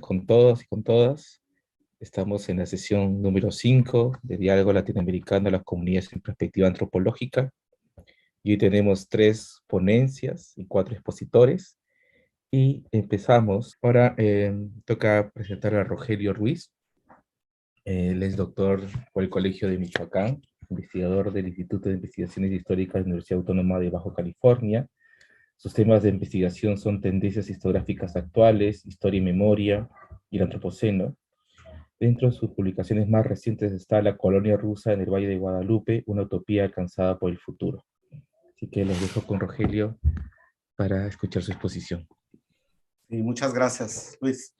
con todos y con todas. Estamos en la sesión número 5 de Diálogo Latinoamericano a las Comunidades en Perspectiva Antropológica. Y hoy tenemos 3 ponencias y 4 expositores. Y empezamos. Ahora toca presentar a Rogelio Ruiz. Él es doctor por el Colegio de Michoacán, investigador del Instituto de Investigaciones Históricas de la Universidad Autónoma de Baja California. Sus temas de investigación son tendencias historiográficas actuales, historia y memoria, y el antropoceno. Dentro de sus publicaciones más recientes está La colonia rusa en el Valle de Guadalupe, una utopía alcanzada por el futuro. Así que los dejo con Rogelio para escuchar su exposición. Y muchas gracias, Luis.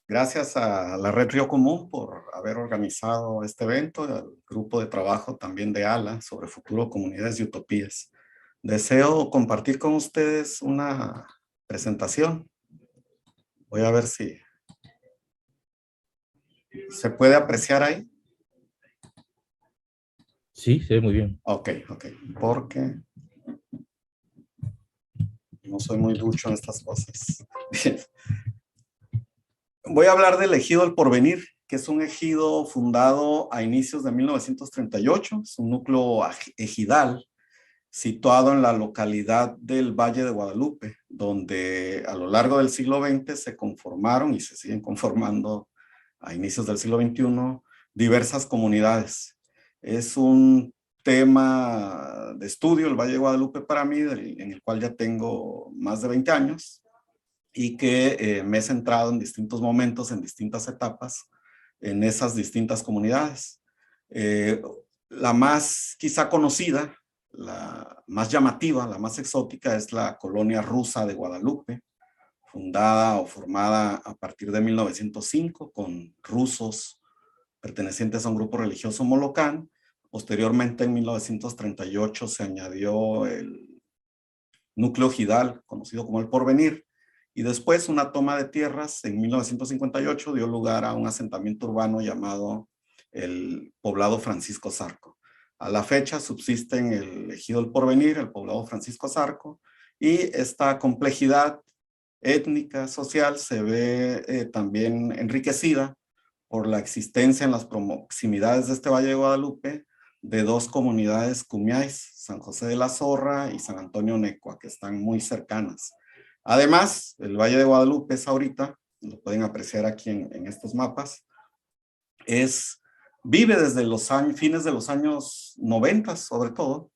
Gracias a la Red Río Común por haber organizado este evento, al grupo de trabajo también de ALA sobre futuro, comunidades y utopías. Deseo compartir con ustedes una presentación. Voy a ver si se puede apreciar ahí. Sí, se ve muy bien. Ok, porque no soy muy ducho en estas cosas. Bien. Voy a hablar del ejido El Porvenir, que es un ejido fundado a inicios de 1938. Es un núcleo ejidal situado en la localidad del Valle de Guadalupe, donde a lo largo del siglo XX se conformaron y se siguen conformando a inicios del siglo XXI diversas comunidades. Es un tema de estudio, el Valle de Guadalupe, para mí, en el cual ya tengo más de 20 años y que me he centrado en distintos momentos, en distintas etapas, en esas distintas comunidades. La más quizá conocida, la más llamativa, la más exótica, es la colonia rusa de Guadalupe, fundada o formada a partir de 1905 con rusos pertenecientes a un grupo religioso molocán. Posteriormente, en 1938, se añadió el núcleo ejidal, conocido como El Porvenir, y después una toma de tierras en 1958 dio lugar a un asentamiento urbano llamado el poblado Francisco Zarco. A la fecha subsisten el ejido El Porvenir, el poblado Francisco Zarco, y esta complejidad étnica, social, se ve también enriquecida por la existencia en las proximidades de este Valle de Guadalupe de 2 comunidades cumiáis, San José de la Zorra y San Antonio Necua, que están muy cercanas. Además, el Valle de Guadalupe es ahorita, lo pueden apreciar aquí en estos mapas, vive desde los fines de los años 90, sobre todo,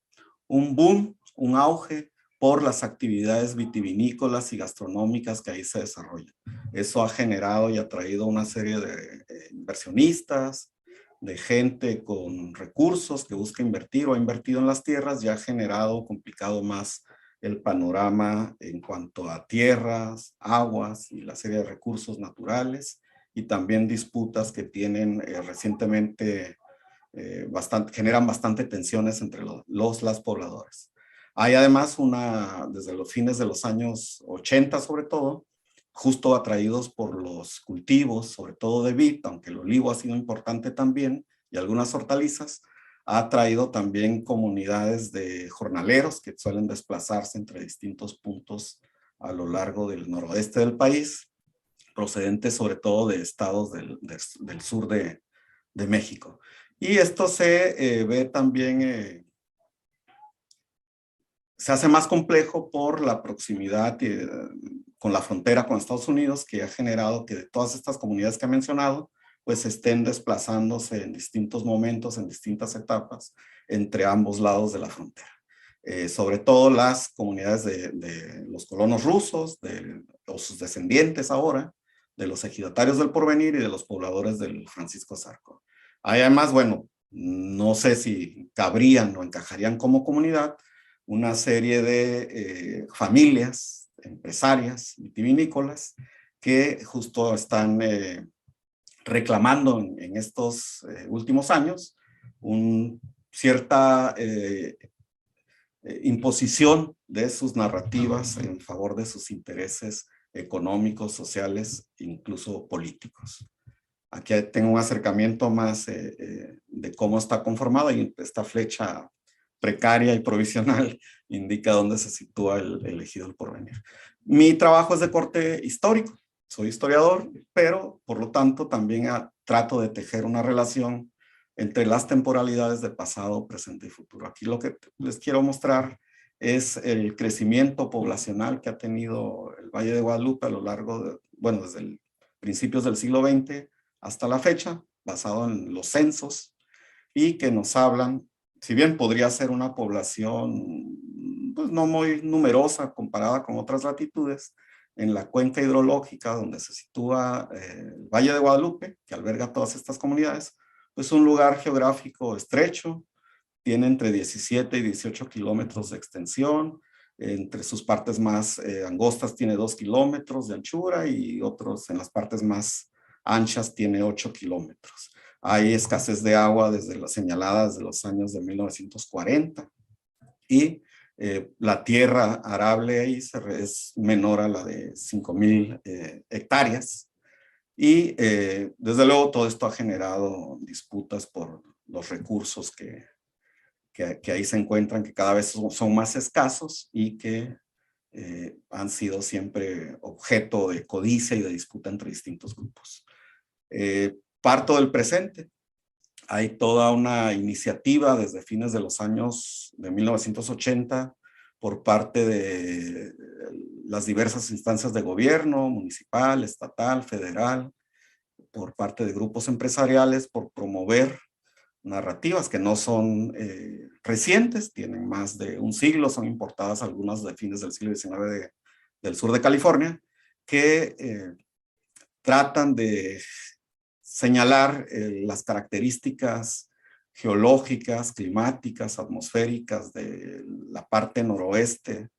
un boom, un auge por las actividades vitivinícolas y gastronómicas que ahí se desarrollan. Eso ha generado y atraído una serie de inversionistas, de gente con recursos que busca invertir o ha invertido en las tierras, y ha generado, complicado más el panorama en cuanto a tierras, aguas y la serie de recursos naturales, y también disputas que tienen recientemente generan bastante tensiones entre las pobladores. Hay además desde los fines de los años 80 sobre todo, justo atraídos por los cultivos, sobre todo de vid, aunque el olivo ha sido importante también, y algunas hortalizas, ha traído también comunidades de jornaleros que suelen desplazarse entre distintos puntos a lo largo del noroeste del país, procedentes sobre todo de estados del sur de México. Y esto se ve también, se hace más complejo por la proximidad con la frontera con Estados Unidos, que ha generado que de todas estas comunidades que he mencionado, pues estén desplazándose en distintos momentos, en distintas etapas, entre ambos lados de la frontera. Sobre todo las comunidades de los colonos rusos, o sus descendientes ahora, de los ejidatarios del Porvenir y de los pobladores del Francisco Zarco. Hay además, bueno, no sé si cabrían o encajarían como comunidad una serie de familias, empresarias, vitivinícolas, que justo están reclamando en estos últimos años cierta imposición de sus narrativas en favor de sus intereses económicos, sociales, incluso políticos. Aquí tengo un acercamiento más de cómo está conformado, y esta flecha precaria y provisional indica dónde se sitúa el ejido El Porvenir. Mi trabajo es de corte histórico. soy historiador, pero por lo tanto también trato de tejer una relación entre las temporalidades de pasado, presente y futuro. Aquí lo que les quiero mostrar es el crecimiento poblacional que ha tenido el Valle de Guadalupe a lo largo de, bueno, desde principios del siglo XX hasta la fecha, basado en los censos, y que nos hablan, si bien podría ser una población pues no muy numerosa comparada con otras latitudes, en la cuenca hidrológica donde se sitúa el Valle de Guadalupe, que alberga todas estas comunidades, pues un lugar geográfico estrecho, tiene entre 17 y 18 kilómetros de extensión, entre sus partes más angostas tiene 2 kilómetros de anchura y otros en las partes más anchas tiene 8 kilómetros. Hay escasez de agua desde las señaladas de los años de 1940 y la tierra arable ahí es menor a la de 5,000 hectáreas. Y desde luego todo esto ha generado disputas por los recursos que ahí se encuentran, que cada vez son más escasos y que han sido siempre objeto de codicia y de disputa entre distintos grupos. Parto del presente. Hay toda una iniciativa desde fines de los años de 1980 por parte de las diversas instancias de gobierno, municipal, estatal, federal, por parte de grupos empresariales, por promover narrativas que no son recientes, tienen más de un siglo, son importadas algunas de fines del siglo XIX del sur de California, que tratan de señalar las características geológicas, climáticas, atmosféricas de la parte noroeste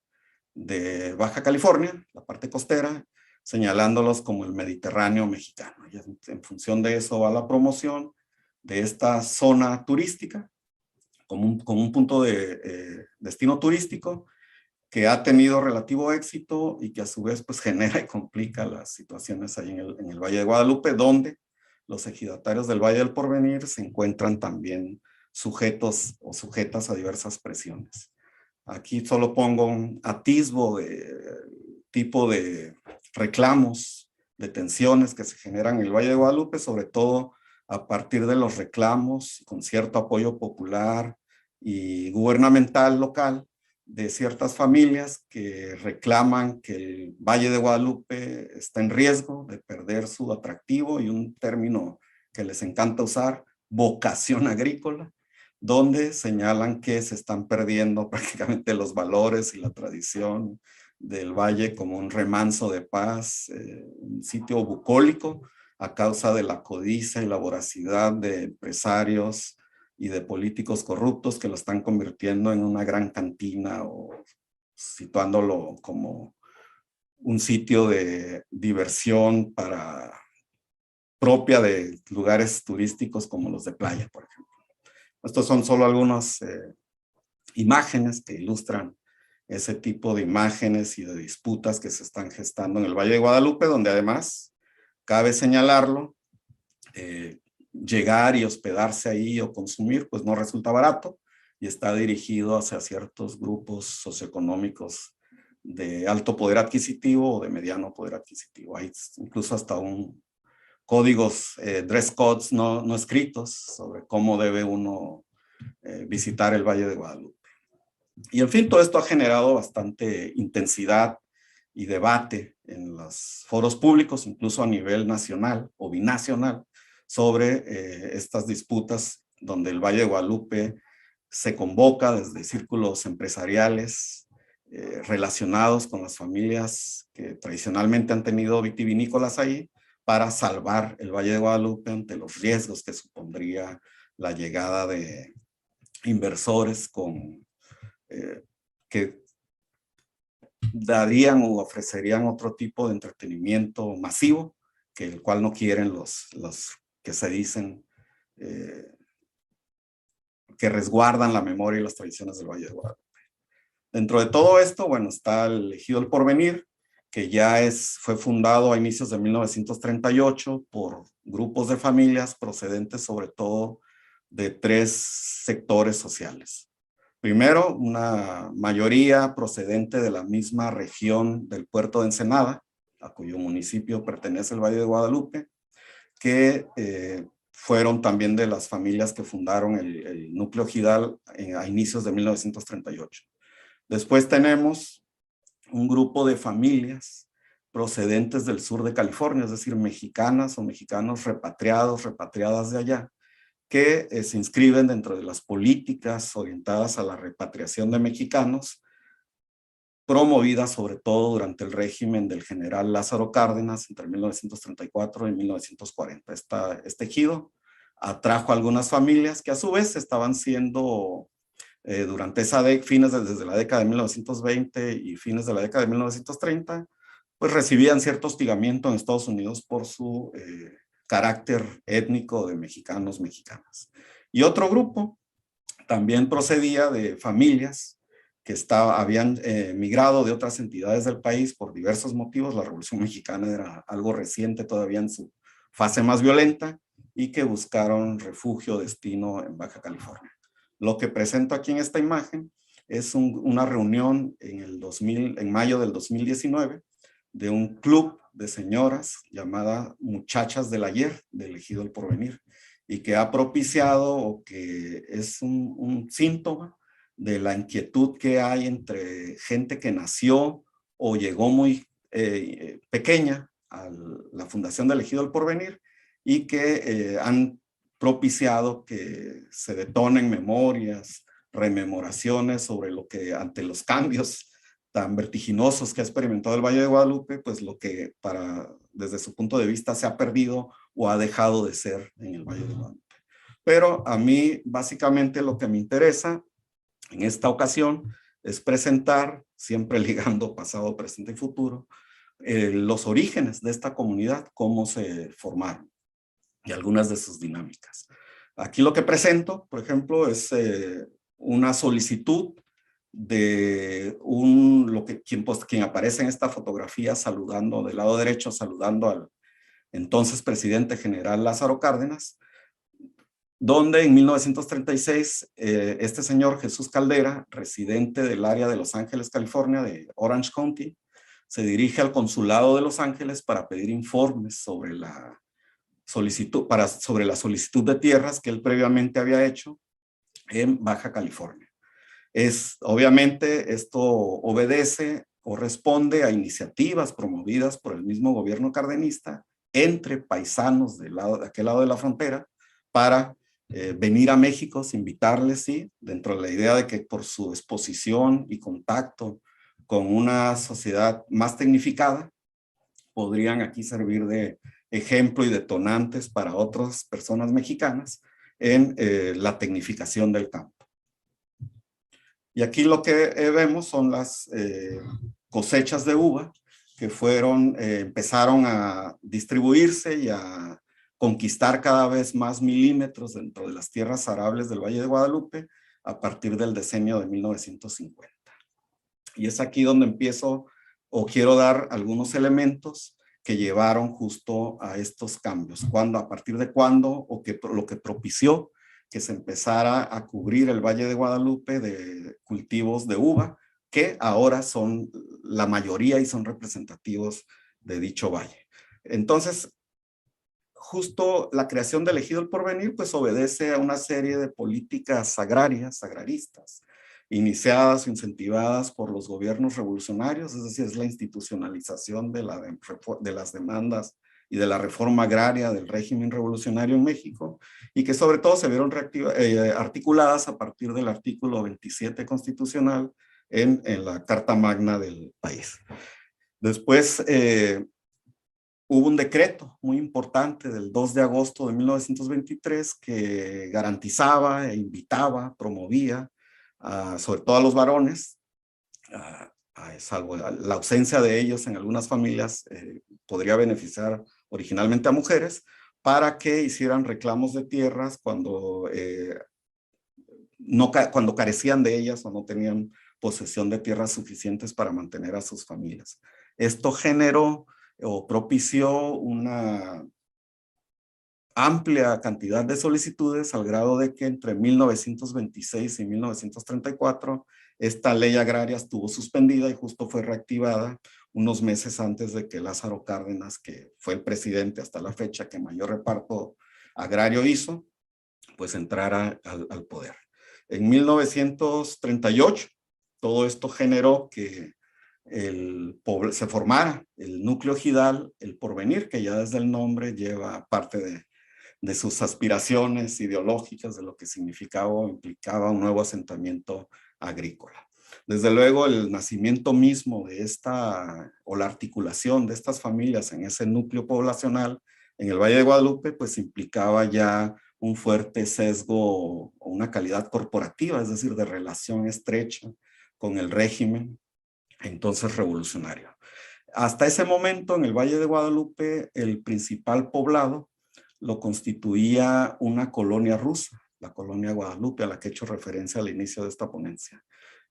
de Baja California, la parte costera, señalándolos como el Mediterráneo mexicano. Y en función de eso va la promoción de esta zona turística como un punto de destino turístico que ha tenido relativo éxito y que a su vez pues genera y complica las situaciones ahí en el Valle de Guadalupe, donde los ejidatarios del Valle del Porvenir se encuentran también sujetos o sujetas a diversas presiones. Aquí solo pongo un atisbo de tipo de reclamos, de tensiones que se generan en el Valle de Guadalupe, sobre todo a partir de los reclamos con cierto apoyo popular y gubernamental local de ciertas familias que reclaman que el Valle de Guadalupe está en riesgo de perder su atractivo y un término que les encanta usar, vocación agrícola, donde señalan que se están perdiendo prácticamente los valores y la tradición del valle como un remanso de paz, un sitio bucólico a causa de la codicia y la voracidad de empresarios y de políticos corruptos que lo están convirtiendo en una gran cantina o situándolo como un sitio de diversión propia de lugares turísticos como los de playa, por ejemplo. Estos son solo algunas imágenes que ilustran ese tipo de imágenes y de disputas que se están gestando en el Valle de Guadalupe, donde además, cabe señalarlo, llegar y hospedarse ahí o consumir, pues no resulta barato y está dirigido hacia ciertos grupos socioeconómicos de alto poder adquisitivo o de mediano poder adquisitivo. Hay incluso hasta códigos, dress codes no escritos sobre cómo debe uno visitar el Valle de Guadalupe. Y en fin, todo esto ha generado bastante intensidad y debate en los foros públicos, incluso a nivel nacional o binacional, sobre estas disputas donde el Valle de Guadalupe se convoca desde círculos empresariales relacionados con las familias que tradicionalmente han tenido vitivinícolas ahí para salvar el Valle de Guadalupe ante los riesgos que supondría la llegada de inversores que darían o ofrecerían otro tipo de entretenimiento masivo, que el cual no quieren los que se dicen que resguardan la memoria y las tradiciones del Valle de Guadalupe. Dentro de todo esto, bueno, está el Ejido El Porvenir, que ya fue fundado a inicios de 1938 por grupos de familias procedentes sobre todo de 3 sectores sociales. Primero, una mayoría procedente de la misma región del puerto de Ensenada, a cuyo municipio pertenece el Valle de Guadalupe, que fueron también de las familias que fundaron el núcleo ejidal a inicios de 1938. Después tenemos un grupo de familias procedentes del sur de California, es decir, mexicanas o mexicanos repatriados, repatriadas de allá, que se inscriben dentro de las políticas orientadas a la repatriación de mexicanos, promovidas sobre todo durante el régimen del general Lázaro Cárdenas entre 1934 y 1940. Este ejido atrajo a algunas familias que a su vez estaban siendo, durante desde la década de 1920 y fines de la década de 1930, pues recibían cierto hostigamiento en Estados Unidos por su carácter étnico de mexicanos, mexicanas. Y otro grupo también procedía de familias que habían migrado de otras entidades del país por diversos motivos. La Revolución Mexicana era algo reciente todavía en su fase más violenta y que buscaron refugio, destino en Baja California. Lo que presento aquí en esta imagen es una reunión en mayo del 2019 de un club de señoras llamada Muchachas del Ayer, del Ejido El Porvenir, y que ha propiciado o que es un síntoma de la inquietud que hay entre gente que nació o llegó muy pequeña a la fundación del Ejido El Porvenir y que han propiciado que se detonen memorias, rememoraciones sobre lo que ante los cambios tan vertiginosos que ha experimentado el Valle de Guadalupe, pues lo que desde su punto de vista se ha perdido o ha dejado de ser en el Valle de Guadalupe. Pero a mí básicamente lo que me interesa en esta ocasión es presentar, siempre ligando pasado, presente y futuro, los orígenes de esta comunidad, cómo se formaron y algunas de sus dinámicas. Aquí lo que presento, por ejemplo, es una solicitud de quien aparece en esta fotografía saludando, del lado derecho, saludando al entonces presidente general Lázaro Cárdenas, donde en 1936 este señor Jesús Caldera, residente del área de Los Ángeles, California, de Orange County, se dirige al consulado de Los Ángeles para pedir informes sobre la solicitud de tierras que él previamente había hecho en Baja California. Obviamente esto obedece o responde a iniciativas promovidas por el mismo gobierno cardenista entre paisanos de aquel lado de la frontera para venir a México, invitarles, sí, dentro de la idea de que por su exposición y contacto con una sociedad más tecnificada, podrían aquí servir de ejemplo y detonantes para otras personas mexicanas en la tecnificación del campo. Y aquí lo que vemos son las cosechas de uva que empezaron a distribuirse y a conquistar cada vez más milímetros dentro de las tierras arables del Valle de Guadalupe a partir del decenio de 1950. Y es aquí donde empiezo o quiero dar algunos elementos que llevaron justo a estos cambios. A partir de cuándo o lo que propició que se empezara a cubrir el Valle de Guadalupe de cultivos de uva, que ahora son la mayoría y son representativos de dicho valle. Entonces, justo la creación del Ejido El Porvenir pues obedece a una serie de políticas agraristas, iniciadas o incentivadas por los gobiernos revolucionarios, es decir, es la institucionalización de las demandas y de la reforma agraria del régimen revolucionario en México, y que sobre todo se vieron articuladas a partir del artículo 27 constitucional en la Carta Magna del país. Después hubo un decreto muy importante del 2 de agosto de 1923 que garantizaba e invitaba, promovía, sobre todo a los varones, salvo la ausencia de ellos en algunas familias, podría beneficiar originalmente a mujeres, para que hicieran reclamos de tierras cuando carecían de ellas o no tenían posesión de tierras suficientes para mantener a sus familias. Esto generó o propició una amplia cantidad de solicitudes al grado de que entre 1926 y 1934 esta ley agraria estuvo suspendida y justo fue reactivada unos meses antes de que Lázaro Cárdenas, que fue el presidente hasta la fecha que mayor reparto agrario hizo, pues entrara al poder. En 1938, todo esto generó que se formara el núcleo ejidal, el Porvenir, que ya desde el nombre lleva parte de sus aspiraciones ideológicas, de lo que significaba o implicaba un nuevo asentamiento agrícola. Desde luego, el nacimiento mismo de esta, o la articulación de estas familias en ese núcleo poblacional en el Valle de Guadalupe, pues implicaba ya un fuerte sesgo o una calidad corporativa, es decir, de relación estrecha con el régimen entonces revolucionario. Hasta ese momento, en el Valle de Guadalupe, el principal poblado lo constituía una colonia rusa, la colonia Guadalupe, a la que he hecho referencia al inicio de esta ponencia,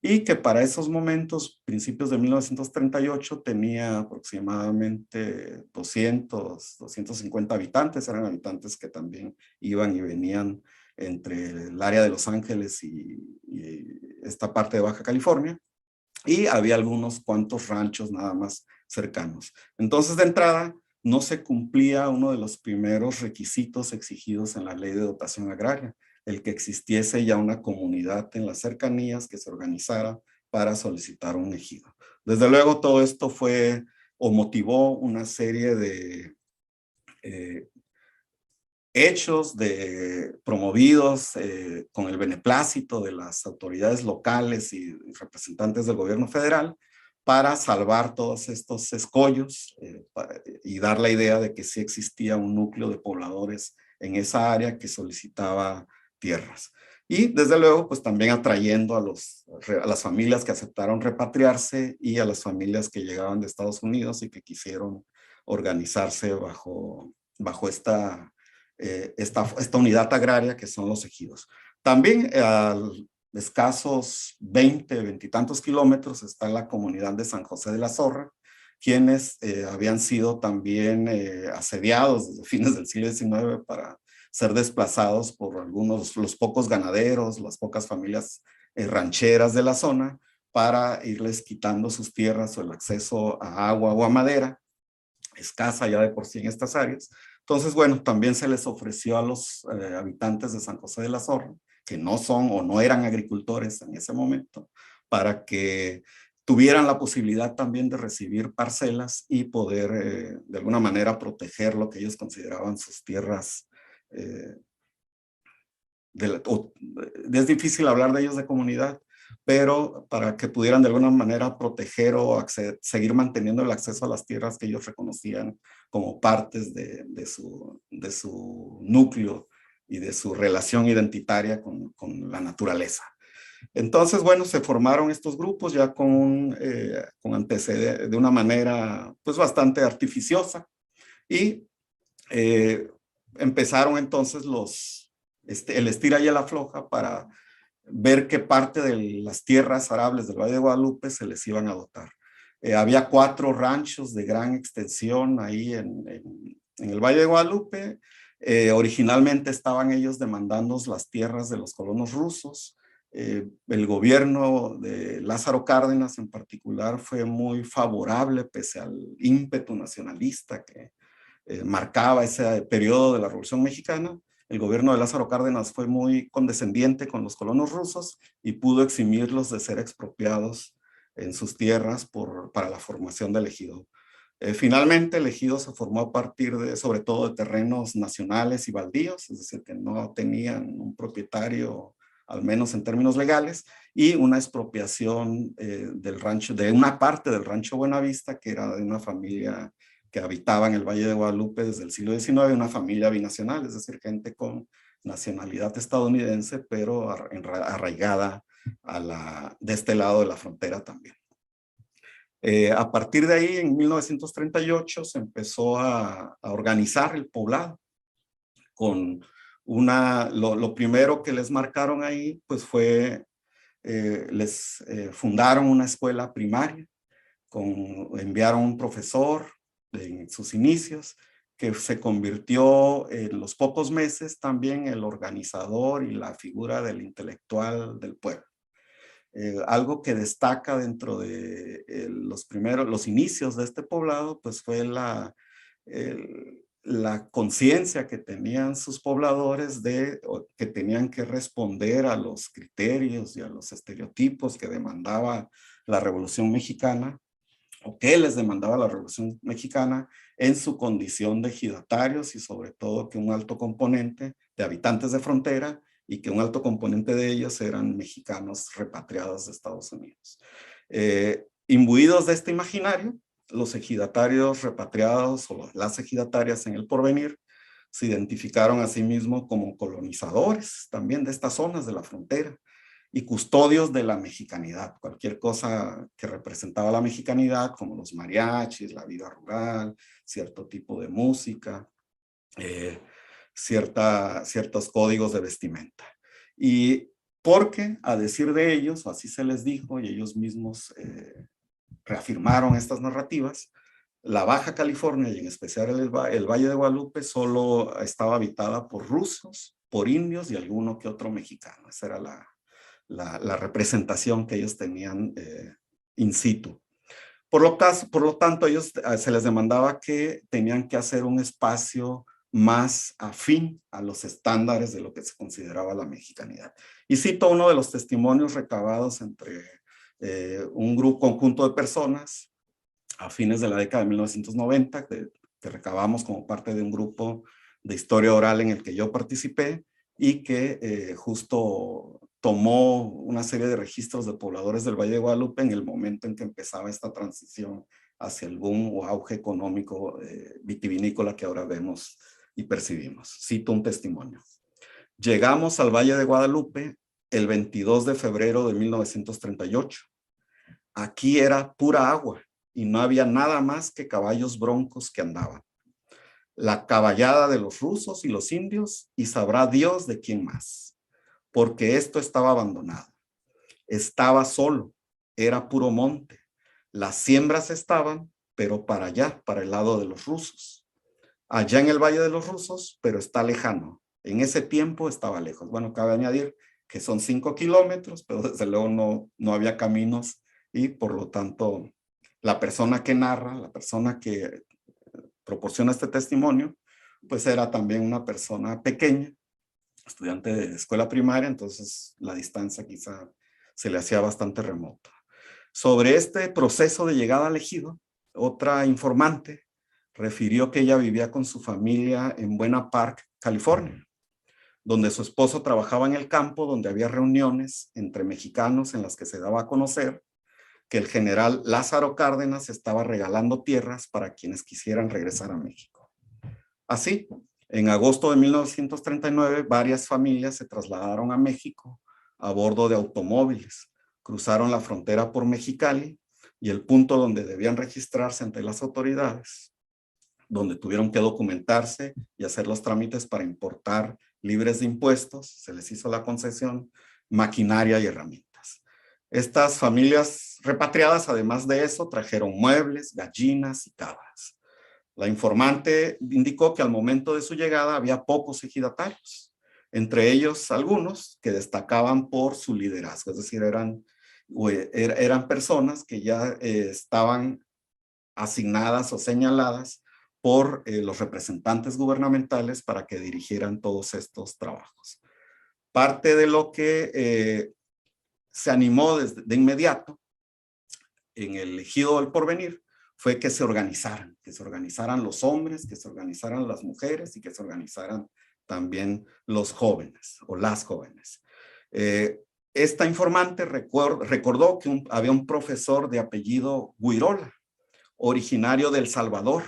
y que para esos momentos, principios de 1938, tenía aproximadamente 200, 250 habitantes, eran habitantes que también iban y venían entre el área de Los Ángeles y esta parte de Baja California, y había algunos cuantos ranchos nada más cercanos. Entonces, de entrada, no se cumplía uno de los primeros requisitos exigidos en la ley de dotación agraria, el que existiese ya una comunidad en las cercanías que se organizara para solicitar un ejido. Desde luego, todo esto fue o motivó una serie de hechos promovidos con el beneplácito de las autoridades locales y representantes del gobierno federal para salvar todos estos escollos y dar la idea de que sí existía un núcleo de pobladores en esa área que solicitaba tierras. Y desde luego, pues también atrayendo a las familias que aceptaron repatriarse y a las familias que llegaban de Estados Unidos y que quisieron organizarse bajo esta unidad agraria que son los ejidos. También a escasos 20 y tantos kilómetros está la comunidad de San José de la Zorra, quienes habían sido también asediados desde fines del siglo XIX para ser desplazados por los pocos ganaderos, las pocas familias rancheras de la zona, para irles quitando sus tierras o el acceso a agua o a madera, escasa ya de por sí en estas áreas. Entonces, bueno, también se les ofreció a los habitantes de San José de la Zorra, que no son o no eran agricultores en ese momento, para que tuvieran la posibilidad también de recibir parcelas y poder de alguna manera proteger lo que ellos consideraban sus tierras. Es difícil hablar de ellos de comunidad, pero para que pudieran de alguna manera proteger o seguir manteniendo el acceso a las tierras que ellos reconocían como partes de su núcleo y de su relación identitaria con la naturaleza. Entonces, bueno, se formaron estos grupos ya con antecedentes de una manera pues bastante artificiosa y empezaron entonces el estira y el afloja para ver qué parte de las tierras arables del Valle de Guadalupe se les iban a dotar. Había 4 ranchos de gran extensión ahí en el Valle de Guadalupe. Originalmente estaban ellos demandando las tierras de los colonos rusos. El gobierno de Lázaro Cárdenas en particular fue muy favorable pese al ímpetu nacionalista que marcaba ese periodo de la Revolución Mexicana. El gobierno de Lázaro Cárdenas fue muy condescendiente con los colonos rusos y pudo eximirlos de ser expropiados en sus tierras para la formación del ejido. Finalmente, el ejido se formó a partir sobre todo de terrenos nacionales y baldíos, es decir, que no tenían un propietario, al menos en términos legales, y una expropiación del rancho, de una parte del rancho Buenavista, que era de una familia que habitaba en el Valle de Guadalupe desde el siglo XIX, una familia binacional, es decir, gente con nacionalidad estadounidense, pero arraigada de este lado de la frontera también. A partir de ahí, en 1938, se empezó a organizar el poblado. Lo primero que les marcaron ahí, pues fue, les fundaron una escuela primaria, enviaron un profesor en sus inicios, que se convirtió en los pocos meses también el organizador y la figura del intelectual del pueblo. Algo que destaca dentro de los inicios de este poblado, pues fue la conciencia que tenían sus pobladores que tenían que responder a los criterios y a los estereotipos que demandaba la Revolución Mexicana, o que les demandaba la Revolución Mexicana en su condición de ejidatarios, y sobre todo que un alto componente de habitantes de frontera y que un alto componente de ellos eran mexicanos repatriados de Estados Unidos. Imbuidos de este imaginario, los ejidatarios repatriados o las ejidatarias en el Porvenir se identificaron a sí mismos como colonizadores también de estas zonas de la frontera y custodios de la mexicanidad. Cualquier cosa que representaba la mexicanidad, como los mariachis, la vida rural, cierto tipo de música, ciertos códigos de vestimenta. Y porque, a decir de ellos, o así se les dijo, y ellos mismos reafirmaron estas narrativas, la Baja California, y en especial el Valle de Guadalupe, solo estaba habitada por rusos, por indios y alguno que otro mexicano. Esa era la representación que ellos tenían in situ. Por lo tanto, ellos se les demandaba que tenían que hacer un espacio más afín a los estándares de lo que se consideraba la mexicanidad. Y cito uno de los testimonios recabados entre un conjunto de personas a fines de la década de 1990, que recabamos como parte de un grupo de historia oral en el que yo participé, y que justo tomó una serie de registros de pobladores del Valle de Guadalupe en el momento en que empezaba esta transición hacia el boom o auge económico vitivinícola que ahora vemos y percibimos. Cito un testimonio. Llegamos al Valle de Guadalupe el 22 de febrero de 1938. Aquí era pura agua y no había nada más que caballos broncos que andaban. La caballada de los rusos y los indios, y sabrá Dios de quién más, porque esto estaba abandonado. Estaba solo, era puro monte. Las siembras estaban, pero para allá, para el lado de los rusos. Allá en el Valle de los Rusos, pero está lejano. En ese tiempo estaba lejos. Bueno, cabe añadir que son 5 kilómetros, pero desde luego no había caminos, y por lo tanto la persona que narra, la persona que proporciona este testimonio, pues era también una persona pequeña, estudiante de escuela primaria, entonces la distancia quizá se le hacía bastante remota. Sobre este proceso de llegada al ejido, otra informante refirió que ella vivía con su familia en Buena Park, California, donde su esposo trabajaba en el campo, donde había reuniones entre mexicanos en las que se daba a conocer que el general Lázaro Cárdenas estaba regalando tierras para quienes quisieran regresar a México. Así, en agosto de 1939, varias familias se trasladaron a México a bordo de automóviles, cruzaron la frontera por Mexicali, y el punto donde debían registrarse ante las autoridades, donde tuvieron que documentarse y hacer los trámites para importar libres de impuestos, se les hizo la concesión, maquinaria y herramientas. Estas familias repatriadas, además de eso, trajeron muebles, gallinas y cabras. La informante indicó que al momento de su llegada había pocos ejidatarios, entre ellos algunos que destacaban por su liderazgo, es decir, eran personas que ya estaban asignadas o señaladas por los representantes gubernamentales para que dirigieran todos estos trabajos. Parte de lo que se animó de inmediato en el ejido del Porvenir fue que se organizaran los hombres, que se organizaran las mujeres y que se organizaran también los jóvenes o las jóvenes. Esta informante recordó que había un profesor de apellido Guirola, originario de El Salvador,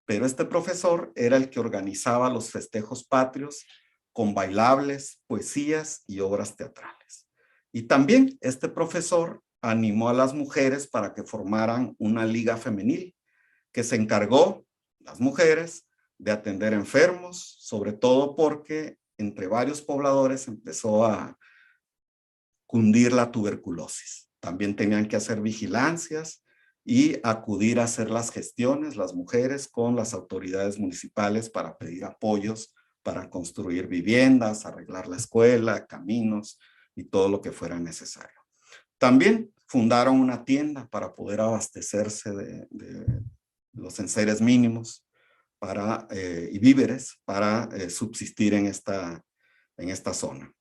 pero este profesor era el que organizaba los festejos patrios con bailables, poesías y obras teatrales. Y también este profesor animó a las mujeres para que formaran una liga femenil que se encargó, las mujeres, de atender enfermos, sobre todo porque entre varios pobladores empezó a cundir la tuberculosis. También tenían que hacer vigilancias y acudir a hacer las gestiones, las mujeres, con las autoridades municipales para pedir apoyos para construir viviendas, arreglar la escuela, caminos y todo lo que fuera necesario. También fundaron una tienda para poder abastecerse de los enseres mínimos y víveres para subsistir en esta zona.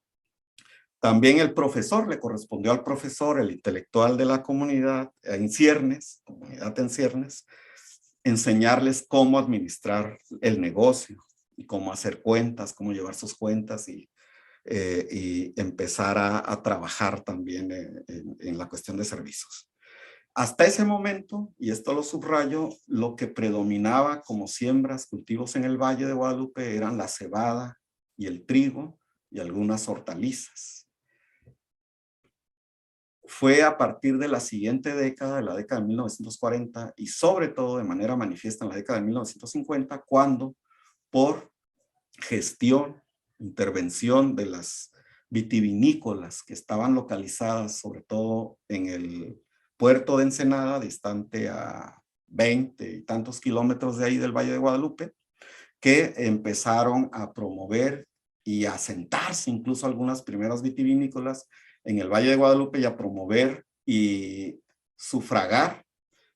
También el profesor, le correspondió al profesor, el intelectual de la comunidad en ciernes, enseñarles cómo administrar el negocio y cómo hacer cuentas, cómo llevar sus cuentas y empezar a trabajar también en la cuestión de servicios. Hasta ese momento, y esto lo subrayo, lo que predominaba como siembras, cultivos en el Valle de Guadalupe eran la cebada y el trigo y algunas hortalizas. Fue a partir de la siguiente década, de la década de 1940, y sobre todo de manera manifiesta en la década de 1950, cuando por gestión, intervención de las vitivinícolas que estaban localizadas sobre todo en el puerto de Ensenada, distante a 20 y tantos kilómetros de ahí del Valle de Guadalupe, que empezaron a promover y a sentarse incluso algunas primeras vitivinícolas en el Valle de Guadalupe y a promover y sufragar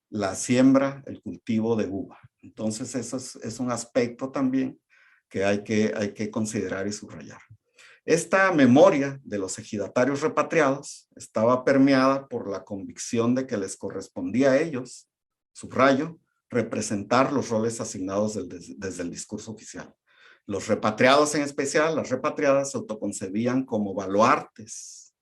la siembra, el cultivo de uva. Entonces eso es un aspecto también que hay que considerar y subrayar. Esta memoria de los ejidatarios repatriados estaba permeada por la convicción de que les correspondía a ellos, subrayo, representar los roles asignados desde el discurso oficial. Los repatriados en especial, las repatriadas, se autoconcebían como baluartes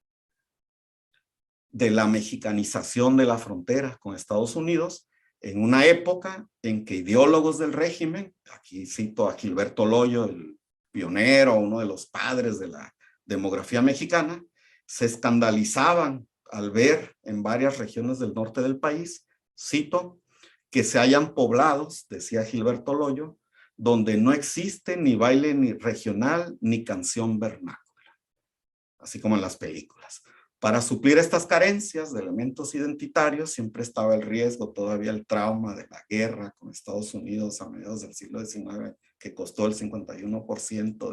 de la mexicanización de la frontera con Estados Unidos en una época en que ideólogos del régimen, aquí cito a Gilberto Loyo, el pionero, uno de los padres de la demografía mexicana, se escandalizaban al ver en varias regiones del norte del país, cito, que se hayan poblados, decía Gilberto Loyo, donde no existe ni baile ni regional ni canción vernácula, así como en las películas. Para suplir estas carencias de elementos identitarios siempre estaba el riesgo, todavía el trauma de la guerra con Estados Unidos a mediados del siglo XIX, que costó el 51%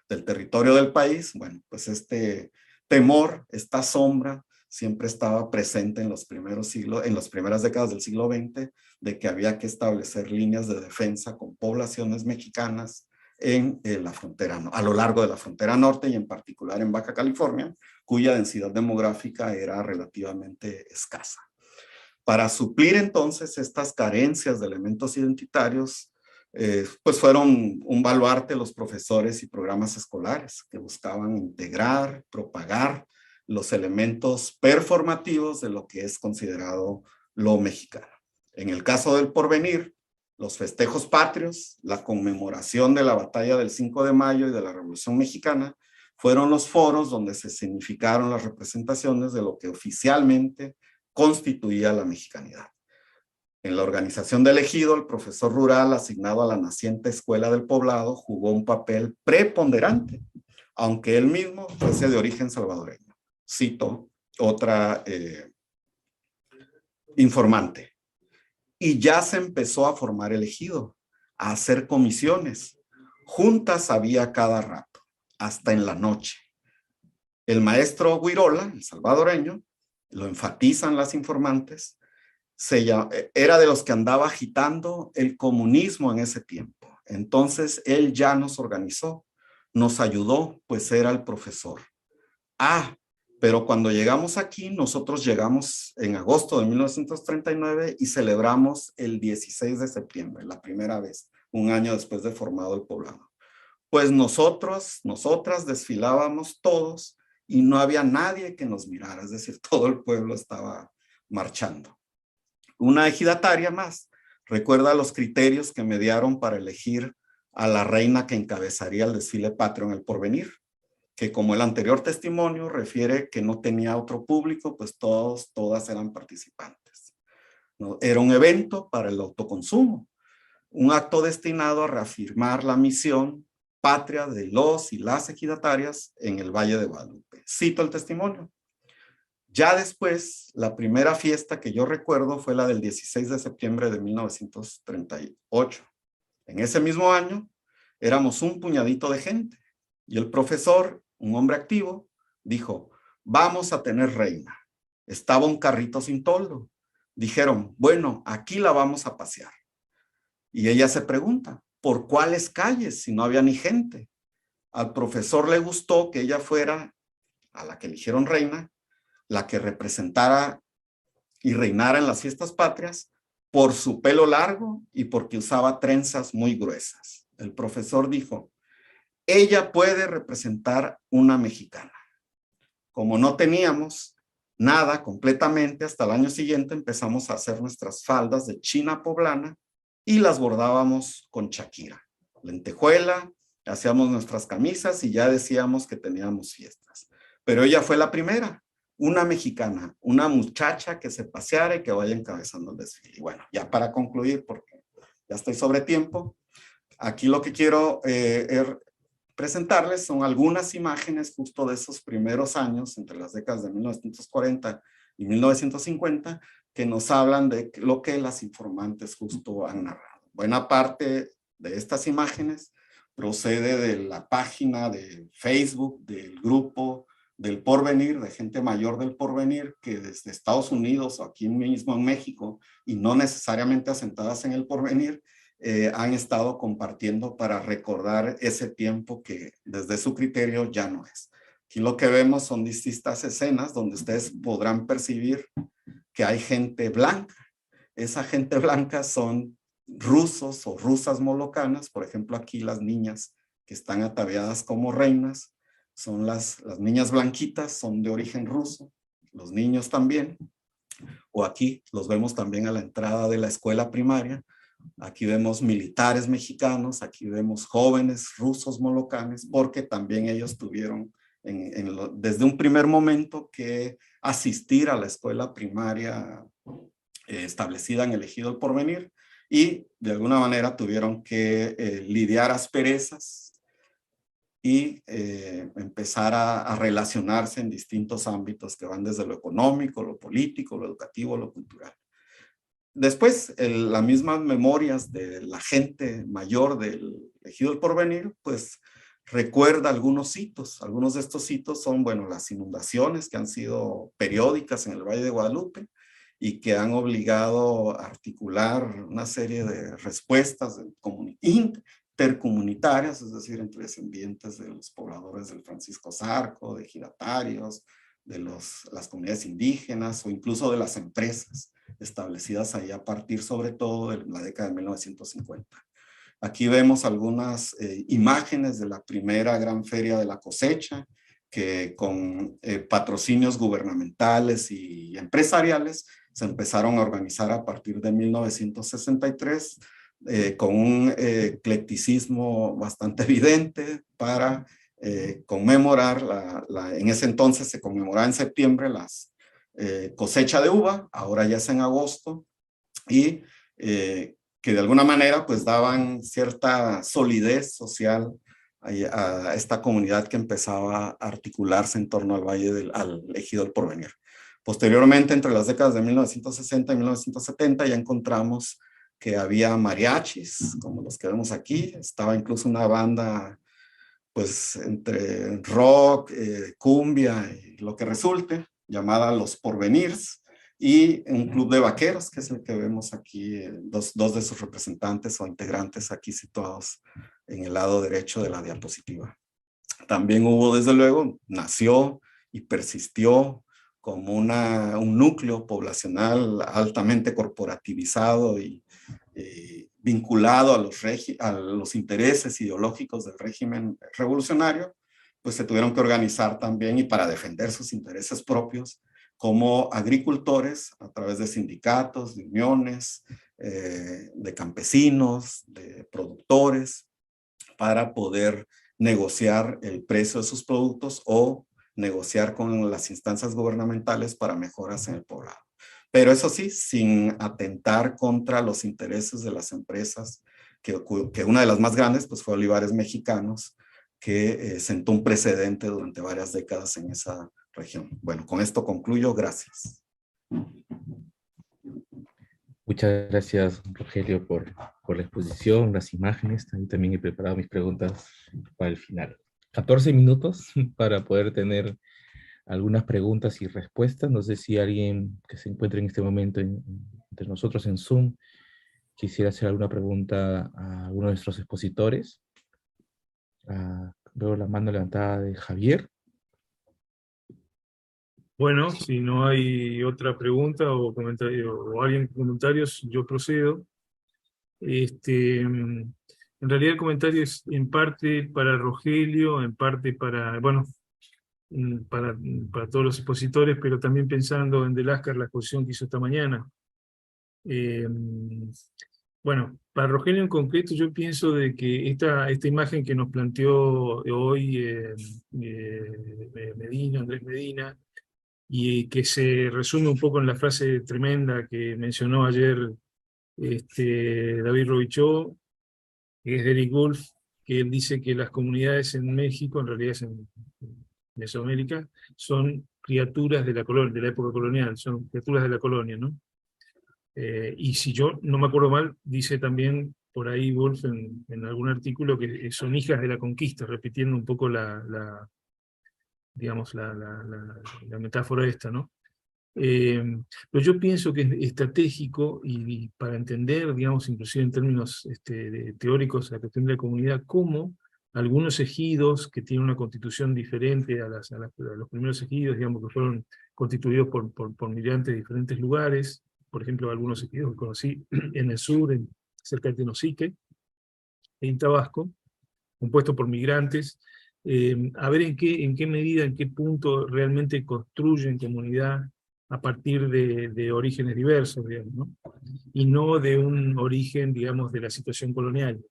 del territorio del país. Bueno, pues este temor, esta sombra, siempre estaba presente en las primeras décadas del siglo XX, de que había que establecer líneas de defensa con poblaciones mexicanas en la frontera, a lo largo de la frontera norte y en particular en Baja California, cuya densidad demográfica era relativamente escasa. Para suplir entonces estas carencias de elementos identitarios, pues fueron un baluarte los profesores y programas escolares que buscaban integrar, propagar los elementos performativos de lo que es considerado lo mexicano. En el caso del Porvenir, los festejos patrios, la conmemoración de la batalla del 5 de mayo y de la Revolución Mexicana, fueron los foros donde se significaron las representaciones de lo que oficialmente constituía la mexicanidad. En la organización del ejido, el profesor rural asignado a la naciente escuela del poblado jugó un papel preponderante, aunque él mismo fuese de origen salvadoreño. Cito otra informante. Y ya se empezó a formar el ejido, a hacer comisiones. Juntas había cada rato, hasta en la noche. El maestro Guirola, el salvadoreño, lo enfatizan las informantes, era de los que andaba agitando el comunismo en ese tiempo. Entonces él ya nos organizó, nos ayudó, pues era el profesor. Pero cuando llegamos aquí, nosotros llegamos en agosto de 1939 y celebramos el 16 de septiembre, la primera vez, un año después de formado el poblado. Pues nosotras desfilábamos todos y no había nadie que nos mirara, es decir, todo el pueblo estaba marchando. Una ejidataria más recuerda los criterios que mediaron para elegir a la reina que encabezaría el desfile patrio en el Porvenir, que como el anterior testimonio refiere que no tenía otro público, pues todas eran participantes, ¿no? Era un evento para el autoconsumo, un acto destinado a reafirmar la misión patria de los y las ejidatarias en el Valle de Guadalupe. Cito el testimonio. Ya después, la primera fiesta que yo recuerdo fue la del 16 de septiembre de 1938. En ese mismo año, éramos un puñadito de gente y el profesor, un hombre activo, dijo, vamos a tener reina. estaba un carrito sin toldo. Dijeron, bueno, aquí la vamos a pasear. Y ella se pregunta, ¿por cuáles calles si no había ni gente? Al profesor le gustó que ella fuera, a la que eligieron reina, la que representara y reinara en las fiestas patrias por su pelo largo y porque usaba trenzas muy gruesas. El profesor dijo, ella puede representar una mexicana. Como no teníamos nada completamente, hasta el año siguiente empezamos a hacer nuestras faldas de china poblana y las bordábamos con Shakira, lentejuela, hacíamos nuestras camisas y ya decíamos que teníamos fiestas. Pero ella fue la primera, una mexicana, una muchacha que se paseara y que vaya encabezando el desfile. Y bueno, ya para concluir, porque ya estoy sobre tiempo, aquí lo que quiero presentarles son algunas imágenes justo de esos primeros años, entre las décadas de 1940 y 1950, que nos hablan de lo que las informantes justo han narrado. Buena parte de estas imágenes procede de la página de Facebook del grupo del Porvenir, de gente mayor del Porvenir, que desde Estados Unidos o aquí mismo en México, y no necesariamente asentadas en el Porvenir, han estado compartiendo para recordar ese tiempo que desde su criterio ya no es. Aquí lo que vemos son distintas escenas donde ustedes podrán percibir que hay gente blanca. Esa gente blanca son rusos o rusas molocanas. Por ejemplo, aquí las niñas que están ataviadas como reinas son las niñas blanquitas, son de origen ruso. Los niños también. O aquí los vemos también a la entrada de la escuela primaria. Aquí vemos militares mexicanos, aquí vemos jóvenes rusos molocanes, porque también ellos tuvieron desde un primer momento que asistir a la escuela primaria establecida en el Ejido El Porvenir y de alguna manera tuvieron que lidiar asperezas y empezar a relacionarse en distintos ámbitos que van desde lo económico, lo político, lo educativo, lo cultural. Después, las mismas memorias de la gente mayor del Ejido El Porvenir, pues recuerda algunos hitos. Algunos de estos hitos son, bueno, las inundaciones que han sido periódicas en el Valle de Guadalupe y que han obligado a articular una serie de respuestas intercomunitarias, es decir, entre descendientes de los pobladores del Francisco Zarco, de ejidatarios, de las comunidades indígenas o incluso de las empresas establecidas ahí a partir sobre todo de la década de 1950. Aquí vemos algunas imágenes de la primera gran feria de la cosecha, que con patrocinios gubernamentales y empresariales se empezaron a organizar a partir de 1963 con un eclecticismo bastante evidente para conmemorar, en ese entonces se conmemoraba en septiembre las cosecha de uva, ahora ya es en agosto, y que de alguna manera pues daban cierta solidez social a esta comunidad que empezaba a articularse en torno al al Ejido del Porvenir. Posteriormente, entre las décadas de 1960 y 1970, ya encontramos que había mariachis, como los que vemos aquí, estaba incluso una banda pues entre rock, cumbia y lo que resulte, llamada Los Porvenirs, y un club de vaqueros, que es el que vemos aquí, dos de sus representantes o integrantes aquí situados en el lado derecho de la diapositiva. También hubo, desde luego, nació y persistió como un núcleo poblacional altamente corporativizado y vinculado a los intereses ideológicos del régimen revolucionario, pues se tuvieron que organizar también y para defender sus intereses propios como agricultores a través de sindicatos, de uniones, de campesinos, de productores, para poder negociar el precio de sus productos o negociar con las instancias gubernamentales para mejoras en el poblado. Pero eso sí, sin atentar contra los intereses de las empresas, que una de las más grandes pues, fue Olivares Mexicanos, que sentó un precedente durante varias décadas en esa región. Bueno, con esto concluyo. Gracias. Muchas gracias, Rogelio, por la exposición, las imágenes. También he preparado mis preguntas para el final. 14 minutos para poder tener algunas preguntas y respuestas. No sé si alguien que se encuentre en este momento entre nosotros en Zoom quisiera hacer alguna pregunta a alguno de nuestros expositores. Veo la mano levantada de Javier. Bueno, si no hay otra pregunta o comentario, o alguien con comentarios, yo procedo. En realidad el comentario es en parte para Rogelio, en parte para, bueno, para todos los expositores, pero también pensando en Velázquez, la exposición que hizo esta mañana. Eh, bueno, para Rogelio en concreto, yo pienso de que esta imagen que nos planteó hoy Medina, Andrés Medina, y que se resume un poco en la frase tremenda que mencionó ayer David Robichaux, que es de Eric Wolf, que él dice que las comunidades en México, en realidad es en Mesoamérica, son criaturas de la colonia, de la época colonial, son criaturas de la colonia, ¿no? Y si yo no me acuerdo mal, dice también por ahí Wolf en algún artículo que son hijas de la conquista, repitiendo un poco digamos, la metáfora esta, ¿no? Eh, pero yo pienso que es estratégico y para entender, digamos, inclusive en términos teóricos, la cuestión de la comunidad, cómo algunos ejidos que tienen una constitución diferente a los primeros ejidos, digamos, que fueron constituidos por migrantes de diferentes lugares, por ejemplo, algunos ejidos que conocí en el sur, cerca de Tenosique, en Tabasco, compuesto por migrantes, a ver en qué medida, en qué punto realmente construyen comunidad a partir de orígenes diversos, digamos, ¿no? Y no de un origen, digamos, de la situación colonial.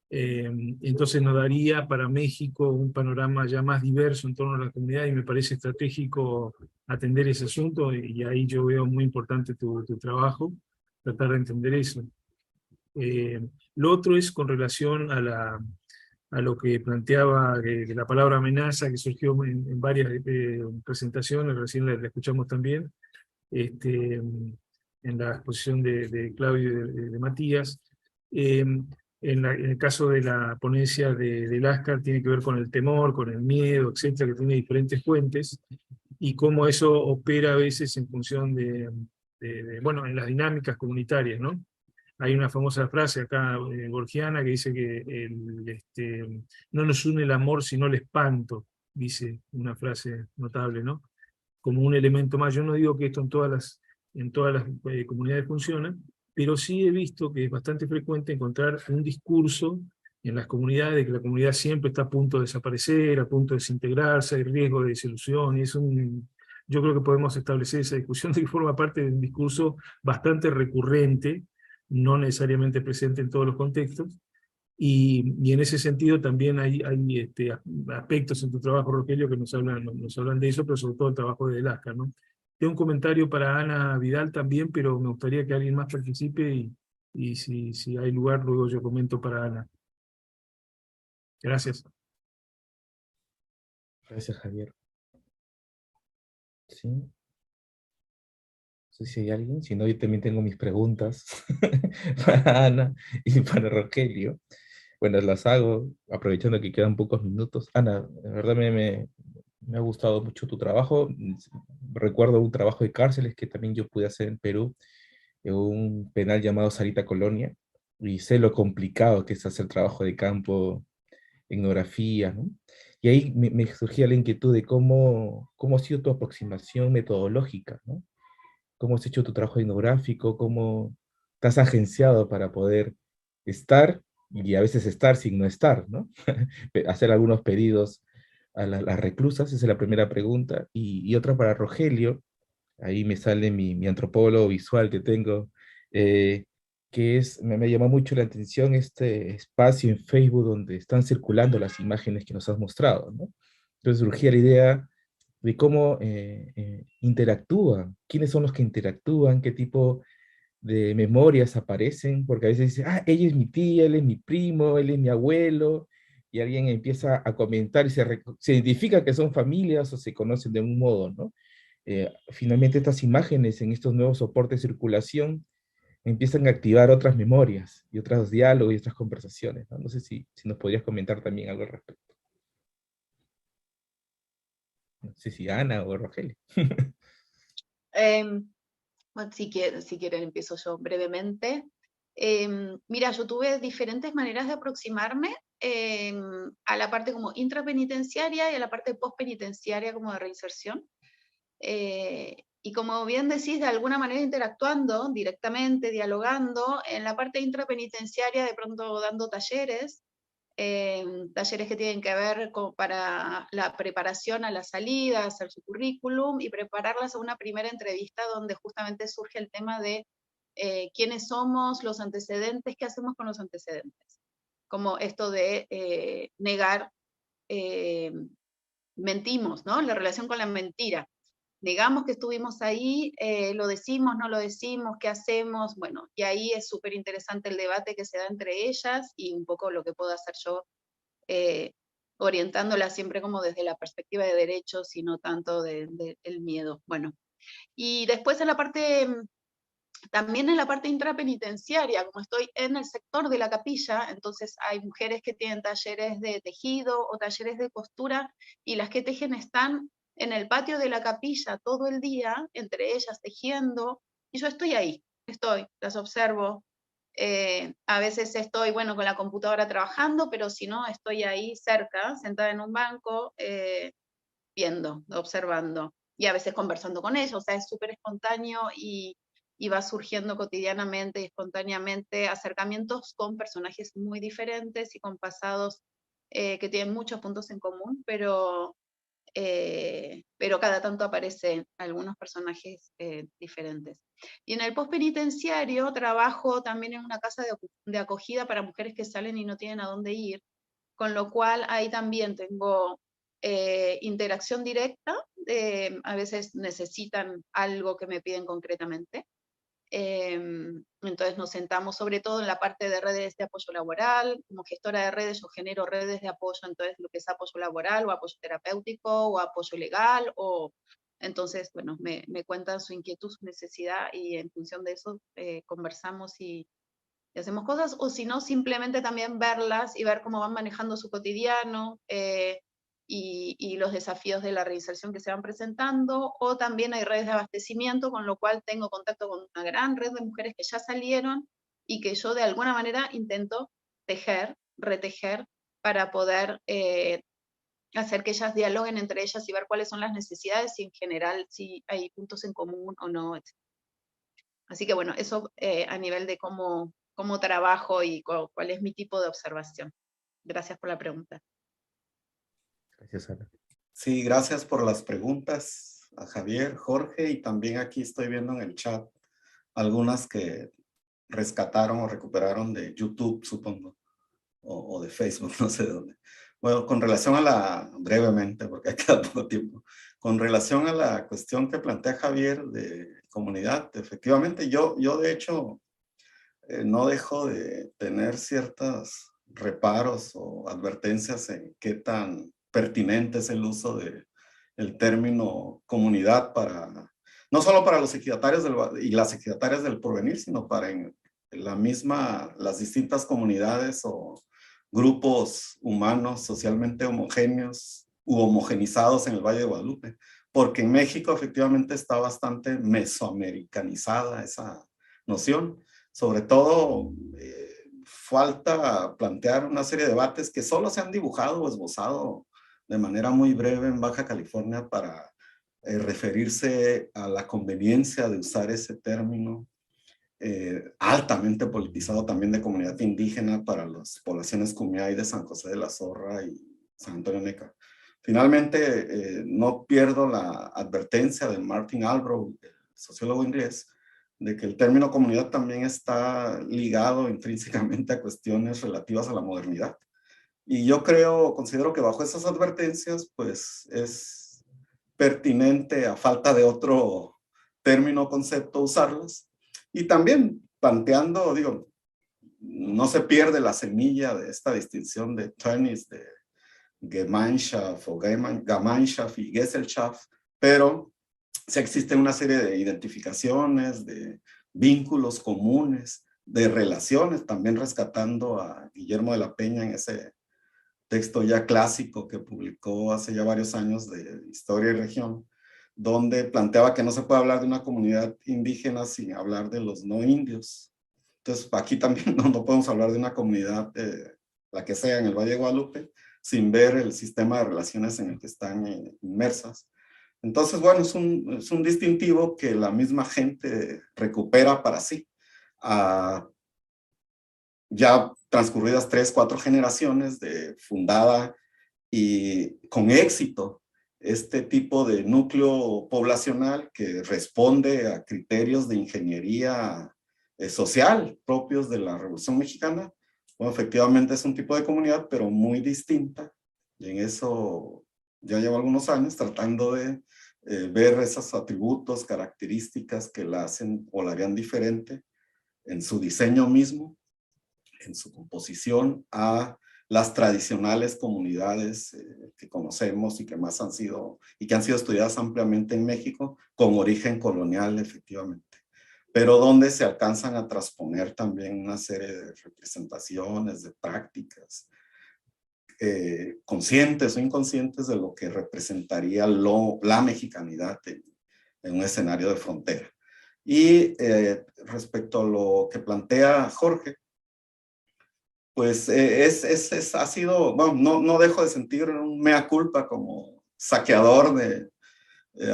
Entonces nos daría para México un panorama ya más diverso en torno a la comunidad y me parece estratégico atender ese asunto y ahí yo veo muy importante tu trabajo, tratar de entender eso. Lo otro es con relación a lo que planteaba la palabra amenaza, que surgió en varias presentaciones, recién la escuchamos también, en la exposición de Claudio y de Matías. En el caso de la ponencia de Lascar, tiene que ver con el temor, con el miedo, etcétera, que tiene diferentes fuentes, y cómo eso opera a veces en función bueno, en las dinámicas comunitarias, ¿no? Hay una famosa frase acá borgiana que dice que no nos une el amor sino el espanto, dice una frase notable, ¿no? Como un elemento más. Yo no digo que esto en todas las comunidades funciona, pero sí he visto que es bastante frecuente encontrar un discurso en las comunidades de que la comunidad siempre está a punto de desaparecer, a punto de desintegrarse, hay riesgo de disolución, y yo creo que podemos establecer esa discusión de que forma parte de un discurso bastante recurrente, no necesariamente presente en todos los contextos, y en ese sentido también hay aspectos en tu trabajo, Rogelio, que nos hablan de eso, pero sobre todo el trabajo de Velázquez, ¿no? Tengo un comentario para Ana Vidal también, pero me gustaría que alguien más participe y si hay lugar, luego yo comento para Ana. Gracias. Gracias, Javier. Sí. No sé si hay alguien, si no, yo también tengo mis preguntas para Ana y para Rogelio. Bueno, las hago aprovechando que quedan pocos minutos. Ana, de verdad me ha gustado mucho tu trabajo. Recuerdo un trabajo de cárceles que también yo pude hacer en Perú, en un penal llamado Sarita Colonia, y sé lo complicado que es hacer trabajo de campo, etnografía, ¿no? Y ahí me surgía la inquietud de cómo ha sido tu aproximación metodológica, ¿no? ¿Cómo has hecho tu trabajo etnográfico? ¿Cómo te has agenciado para poder estar y a veces estar sin no estar, ¿no? Hacer algunos pedidos a las reclusas, esa es la primera pregunta. Y otra para Rogelio, ahí me sale mi antropólogo visual que tengo, eh, que me llamó mucho la atención este espacio en Facebook donde están circulando las imágenes que nos has mostrado, ¿no? Entonces surgía la idea de cómo interactúan, quiénes son los que interactúan, qué tipo de memorias aparecen, porque a veces dice, ah, ella es mi tía, él es mi primo, él es mi abuelo, y alguien empieza a comentar y se identifica que son familias o se conocen de un modo, ¿no? Finalmente estas imágenes en estos nuevos soportes de circulación empiezan a activar otras memorias y otros diálogos y otras conversaciones, ¿no? No sé si nos podrías comentar también algo al respecto. No sé si Ana o Rogelio. Bueno, si quieren empiezo yo brevemente. Mira, yo tuve diferentes maneras de aproximarme a la parte como intrapenitenciaria y a la parte postpenitenciaria como de reinserción. Y como bien decís, de alguna manera interactuando directamente, dialogando, en la parte intrapenitenciaria de pronto dando talleres, talleres que tienen que ver para la preparación a la salida, hacer su currículum y prepararlas a una primera entrevista donde justamente surge el tema de quiénes somos, los antecedentes, qué hacemos con los antecedentes. Como esto de negar, mentimos, ¿no? La relación con la mentira. Negamos que estuvimos ahí, lo decimos, no lo decimos, qué hacemos, bueno, y ahí es súper interesante el debate que se da entre ellas y un poco lo que puedo hacer yo orientándola siempre como desde la perspectiva de derechos y no tanto del miedo. Bueno, y después en la parte, también en la parte intrapenitenciaria, como estoy en el sector de la capilla, entonces hay mujeres que tienen talleres de tejido o talleres de costura, y las que tejen están en el patio de la capilla todo el día, entre ellas tejiendo, y yo estoy ahí, las observo. A veces estoy, bueno, con la computadora trabajando, pero si no, estoy ahí cerca, sentada en un banco, viendo, observando, y a veces conversando con ellos, o sea, es súper espontáneo y va surgiendo cotidianamente y espontáneamente acercamientos con personajes muy diferentes y con pasados que tienen muchos puntos en común, pero cada tanto aparecen algunos personajes diferentes. Y en el postpenitenciario trabajo también en una casa de acogida para mujeres que salen y no tienen a dónde ir, con lo cual ahí también tengo interacción directa, a veces necesitan algo que me piden concretamente. Entonces nos sentamos sobre todo en la parte de redes de apoyo laboral. Como gestora de redes yo genero redes de apoyo, entonces lo que es apoyo laboral o apoyo terapéutico o apoyo legal, entonces, bueno, me cuentan su inquietud, su necesidad y en función de eso conversamos y hacemos cosas, o si no, simplemente también verlas y ver cómo van manejando su cotidiano, y los desafíos de la reinserción que se van presentando, o también hay redes de abastecimiento, con lo cual tengo contacto con una gran red de mujeres que ya salieron y que yo de alguna manera intento tejer, retejer, para poder hacer que ellas dialoguen entre ellas y ver cuáles son las necesidades y en general si hay puntos en común o no, etc. Así que bueno, eso a nivel de cómo trabajo y cuál es mi tipo de observación. Gracias por la pregunta. Gracias, Ana. Sí, gracias por las preguntas a Javier, Jorge, y también aquí estoy viendo en el chat algunas que rescataron o recuperaron de YouTube, supongo, o de Facebook, no sé de dónde. Bueno, con relación a brevemente, porque queda poco tiempo, con relación a la cuestión que plantea Javier de comunidad, efectivamente, yo de hecho no dejo de tener ciertos reparos o advertencias en qué tan pertinente es el uso del término comunidad para, no solo para los ejidatarios y las ejidatarias del porvenir, sino para en las distintas comunidades o grupos humanos socialmente homogéneos u homogenizados en el Valle de Guadalupe, porque en México efectivamente está bastante mesoamericanizada esa noción. Sobre todo, falta plantear una serie de debates que solo se han dibujado o esbozado de manera muy breve en Baja California para referirse a la conveniencia de usar ese término altamente politizado también de comunidad indígena para las poblaciones Kumeyaay de San José de la Zorra y San Antonio Meca. Finalmente, no pierdo la advertencia de Martin Albrow, el sociólogo inglés, de que el término comunidad también está ligado intrínsecamente a cuestiones relativas a la modernidad. Y yo considero que bajo esas advertencias, pues es pertinente, a falta de otro término o concepto, usarlas. Y también planteando, digo, no se pierde la semilla de esta distinción de Tönnies, de Gemeinschaft o Gemeinschaft y Gesellschaft, pero sí existe una serie de identificaciones, de vínculos comunes, de relaciones, también rescatando a Guillermo de la Peña en ese texto ya clásico que publicó hace ya varios años de Historia y Región, donde planteaba que no se puede hablar de una comunidad indígena sin hablar de los no indios. Entonces, aquí también no podemos hablar de una comunidad, la que sea, en el Valle de Guadalupe, sin ver el sistema de relaciones en el que están inmersas. Entonces, bueno, es un distintivo que la misma gente recupera para sí. Ya transcurridas 3, 4 generaciones de fundada y con éxito este tipo de núcleo poblacional que responde a criterios de ingeniería social propios de la Revolución Mexicana. Bueno, efectivamente es un tipo de comunidad, pero muy distinta, y en eso ya llevo algunos años tratando de ver esos atributos, características que la hacen o la harían diferente en su diseño mismo, en su composición, a las tradicionales comunidades que conocemos y que más han sido estudiadas ampliamente en México, con origen colonial, efectivamente, pero donde se alcanzan a transponer también una serie de representaciones, de prácticas, conscientes o inconscientes, de lo que representaría la mexicanidad en un escenario de frontera. Y respecto a lo que plantea Jorge, pues ha sido, bueno, no dejo de sentir un mea culpa como saqueador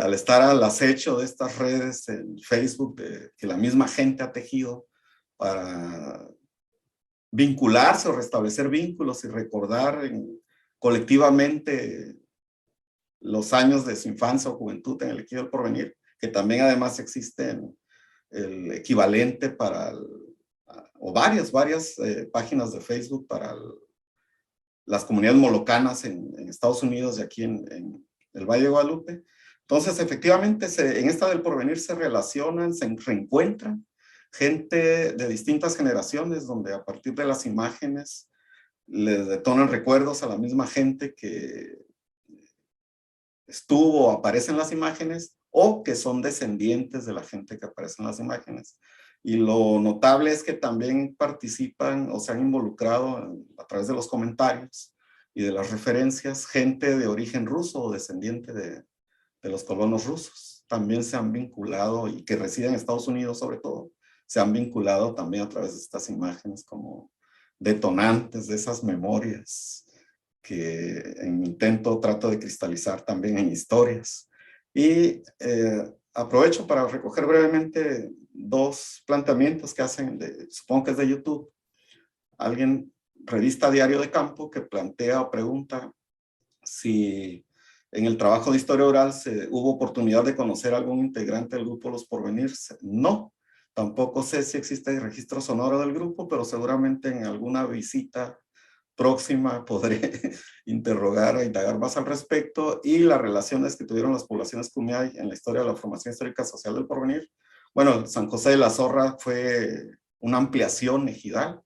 al estar al acecho de estas redes en Facebook, que la misma gente ha tejido para vincularse o restablecer vínculos y recordar colectivamente los años de su infancia o juventud en el Ejido del Porvenir, que también además existe el equivalente para o varias páginas de Facebook para las comunidades molocanas en Estados Unidos y aquí en el Valle de Guadalupe. Entonces, efectivamente, en esta del Porvenir se relacionan, se reencuentran gente de distintas generaciones, donde a partir de las imágenes les detonan recuerdos a la misma gente que estuvo o aparece en las imágenes, o que son descendientes de la gente que aparece en las imágenes. Y lo notable es que también participan o se han involucrado a través de los comentarios y de las referencias, gente de origen ruso o descendiente de los colonos rusos. También se han vinculado, y que residen en Estados Unidos sobre todo, se han vinculado también a través de estas imágenes como detonantes de esas memorias que en intento trato de cristalizar también en historias. Y aprovecho para recoger brevemente 2 planteamientos que hacen, supongo que es de YouTube, alguien, Revista Diario de Campo, que plantea o pregunta si en el trabajo de historia oral hubo oportunidad de conocer a algún integrante del grupo Los Porvenir. No, tampoco sé si existe registro sonoro del grupo, pero seguramente en alguna visita próxima podré interrogar e indagar más al respecto, y las relaciones que tuvieron las poblaciones Kumeyaay en la historia de la formación histórica social del Porvenir. Bueno, San José de la Zorra fue una ampliación ejidal,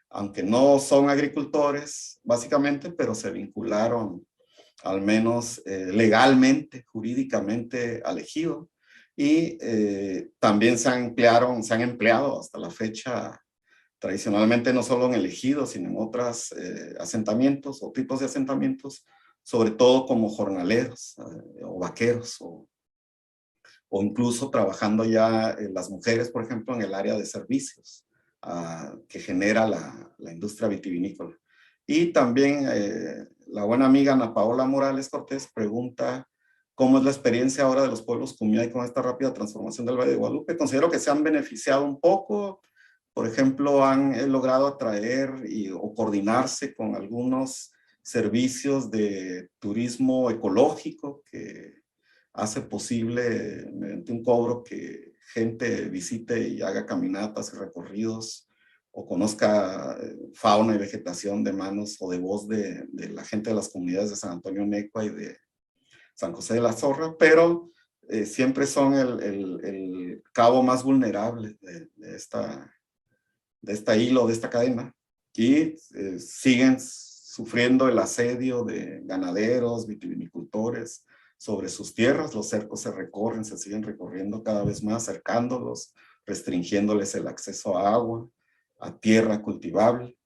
aunque no son agricultores básicamente, pero se vincularon al menos legalmente, jurídicamente al ejido, y también se han empleado hasta la fecha tradicionalmente no solo en el ejido, sino en otros asentamientos o tipos de asentamientos, sobre todo como jornaleros o vaqueros, o incluso trabajando ya las mujeres, por ejemplo, en el área de servicios que genera la industria vitivinícola. Y también la buena amiga Ana Paola Morales Cortés pregunta cómo es la experiencia ahora de los pueblos Kumeyaay con esta rápida transformación del Valle de Guadalupe. Considero que se han beneficiado un poco. Por ejemplo, han logrado atraer o coordinarse con algunos servicios de turismo ecológico que hace posible, mediante un cobro, que gente visite y haga caminatas y recorridos o conozca fauna y vegetación de manos o de voz de la gente de las comunidades de San Antonio Necua y de San José de la Zorra, pero siempre son el cabo más vulnerable de esta hilo, de esta cadena, y siguen sufriendo el asedio de ganaderos, vitivinicultores sobre sus tierras. Los cercos se siguen recorriendo cada vez más, cercándolos, restringiéndoles el acceso a agua, a tierra cultivable.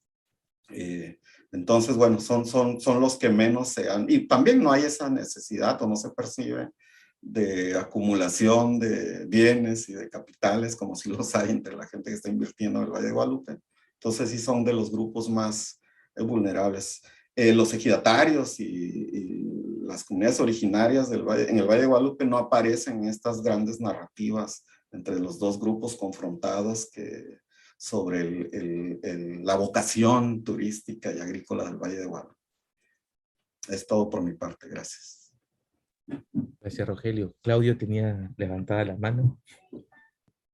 Entonces, bueno, son los que menos se han, y también no hay esa necesidad o no se percibe de acumulación de bienes y de capitales como si los hay entre la gente que está invirtiendo en el Valle de Guadalupe. Entonces sí son de los grupos más vulnerables. Los ejidatarios y las comunidades originarias en el Valle de Guadalupe no aparecen en estas grandes narrativas entre los dos grupos confrontados sobre la vocación turística y agrícola del Valle de Guadalupe. Es todo por mi parte, gracias. Gracias, Rogelio. Claudio tenía levantada la mano.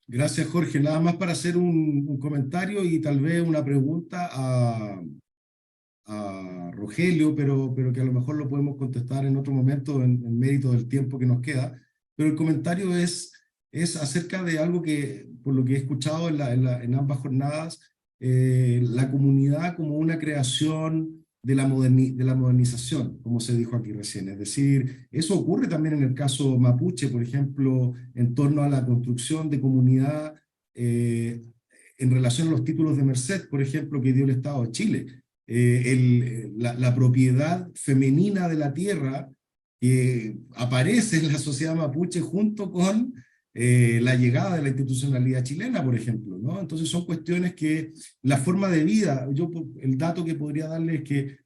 Gracias, Jorge. Nada más para hacer un comentario y tal vez una pregunta a Rogelio, pero que a lo mejor lo podemos contestar en otro momento en mérito del tiempo que nos queda. Pero el comentario es acerca de algo que, por lo que he escuchado en ambas jornadas, la comunidad como una creación de la modernización, como se dijo aquí recién. Es decir, eso ocurre también en el caso mapuche, por ejemplo, en torno a la construcción de comunidad en relación a los títulos de merced, por ejemplo, que dio el Estado de Chile. La propiedad femenina de la tierra que aparece en la sociedad mapuche junto con la llegada de la institucionalidad chilena, por ejemplo, ¿no? Entonces son cuestiones que la forma de vida, el dato que podría darle es que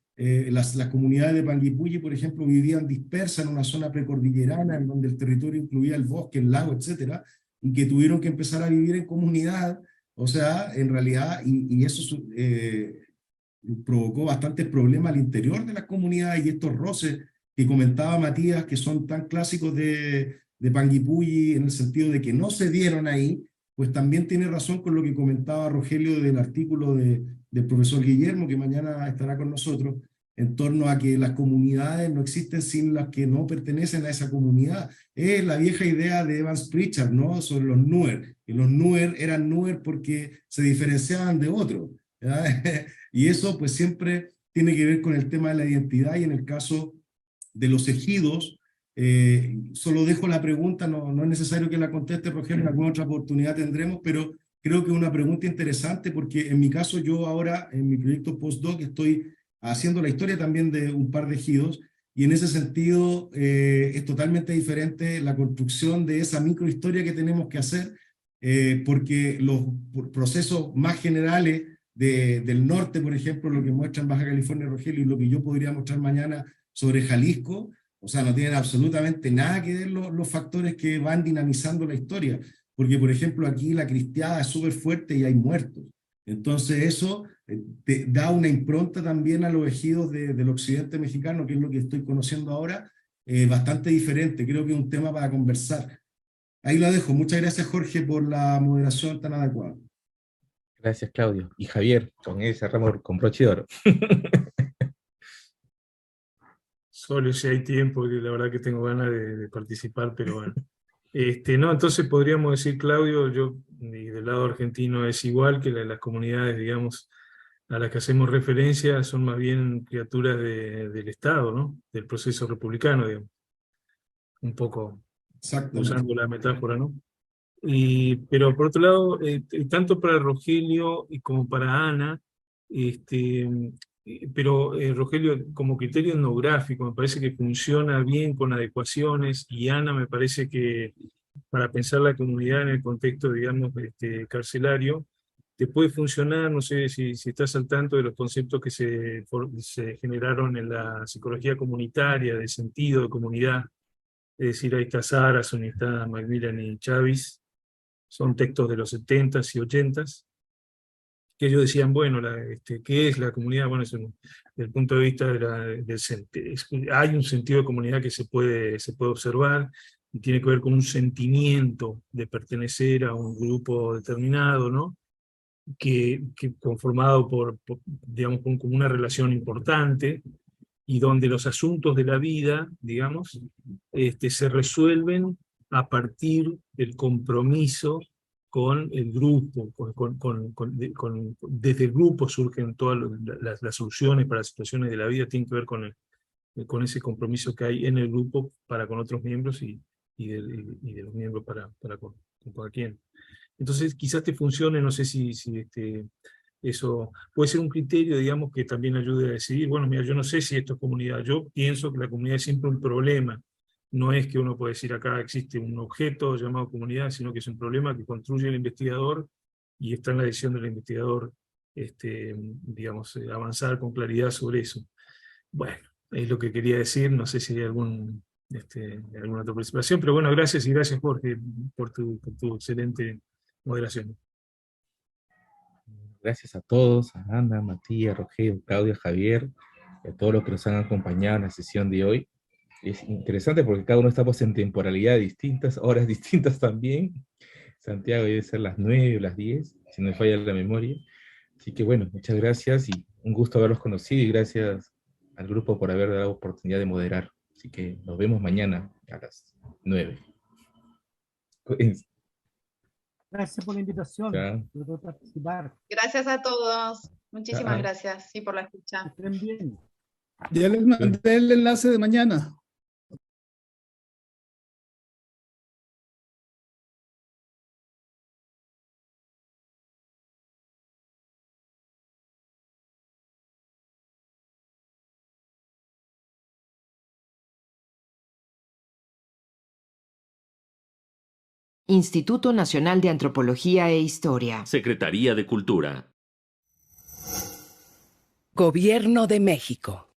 las comunidades de Panguipulli, por ejemplo, vivían dispersas en una zona precordillerana en donde el territorio incluía el bosque, el lago, etcétera, y que tuvieron que empezar a vivir en comunidad, o sea, en realidad, y eso provocó bastantes problemas al interior de las comunidades y estos roces que comentaba Matías, que son tan clásicos de Panguipulli en el sentido de que no se dieron ahí, pues también tiene razón con lo que comentaba Rogelio del artículo del profesor Guillermo, que mañana estará con nosotros, en torno a que las comunidades no existen sin las que no pertenecen a esa comunidad. Es la vieja idea de Evans Pritchard, ¿no? Sobre los Nuer, que los Nuer eran Nuer porque se diferenciaban de otros. Y eso pues siempre tiene que ver con el tema de la identidad, y en el caso de los ejidos, solo dejo la pregunta, no es necesario que la conteste Rogelio, en alguna otra oportunidad tendremos, pero creo que es una pregunta interesante porque en mi caso yo ahora en mi proyecto postdoc estoy haciendo la historia también de un par de ejidos, y en ese sentido es totalmente diferente la construcción de esa microhistoria que tenemos que hacer, porque los procesos más generales del norte, por ejemplo, lo que muestra en Baja California Rogelio y lo que yo podría mostrar mañana sobre Jalisco, o sea, no tienen absolutamente nada que ver los factores que van dinamizando la historia, porque por ejemplo aquí la cristiada es súper fuerte y hay muertos. Entonces eso te da una impronta también a los ejidos del occidente mexicano, que es lo que estoy conociendo ahora, bastante diferente. Creo que es un tema para conversar. Ahí lo dejo. Muchas gracias, Jorge, por la moderación tan adecuada. Gracias, Claudio. Y Javier, con él cerramos con broche de oro. Solo si hay tiempo, que la verdad que tengo ganas de participar, pero bueno. No, entonces podríamos decir, Claudio, y del lado argentino es igual que las comunidades, digamos, a las que hacemos referencia, son más bien criaturas del Estado, ¿no? Del proceso republicano, digamos. Un poco usando la metáfora, ¿no? Pero por otro lado, tanto para Rogelio y como para Ana, pero Rogelio, como criterio etnográfico, me parece que funciona bien con adecuaciones, y Ana me parece que para pensar la comunidad en el contexto, digamos, carcelario, te puede funcionar. No sé si estás al tanto de los conceptos que se generaron en la psicología comunitaria, de sentido de comunidad. Es decir, ahí está Saracen, está Macmillan y Chavis, son textos de los 70s y 80s, que ellos decían, bueno, ¿qué es la comunidad? Bueno, desde el punto de vista hay un sentido de comunidad que se puede observar, y tiene que ver con un sentimiento de pertenecer a un grupo determinado, ¿no? Que conformado digamos, como una relación importante, y donde los asuntos de la vida, digamos, se resuelven a partir del compromiso con el grupo, desde el grupo surgen todas las soluciones para las situaciones de la vida, tienen que ver con ese compromiso que hay en el grupo para con otros miembros, y de los miembros para con cada quien. Entonces quizás te funcione, no sé si Eso puede ser un criterio, digamos, que también ayude a decidir, bueno, mira, yo no sé si esto es comunidad, yo pienso que la comunidad es siempre un problema, no es que uno puede decir acá existe un objeto llamado comunidad, sino que es un problema que construye el investigador y está en la decisión del investigador, digamos, avanzar con claridad sobre eso. Bueno, es lo que quería decir, no sé si hay alguna otra participación, pero bueno, gracias y gracias Jorge por tu excelente moderación. Gracias a todos, a Ana, Matías, Rogelio, Claudia, Javier, y a todos los que nos han acompañado en la sesión de hoy. Es interesante porque cada uno estamos en temporalidad distintas, horas distintas también. Santiago debe ser las 9 o las 10, si no me falla la memoria. Así que bueno, muchas gracias y un gusto haberlos conocido y gracias al grupo por haber dado la oportunidad de moderar. Así que nos vemos mañana a las 9. Gracias por la invitación, Chao. por participar. Gracias a todos. Muchísimas Chao. gracias, sí, por la escucha. Que estén bien. Ya les mandé el enlace de mañana. Instituto Nacional de Antropología e Historia. Secretaría de Cultura. Gobierno de México.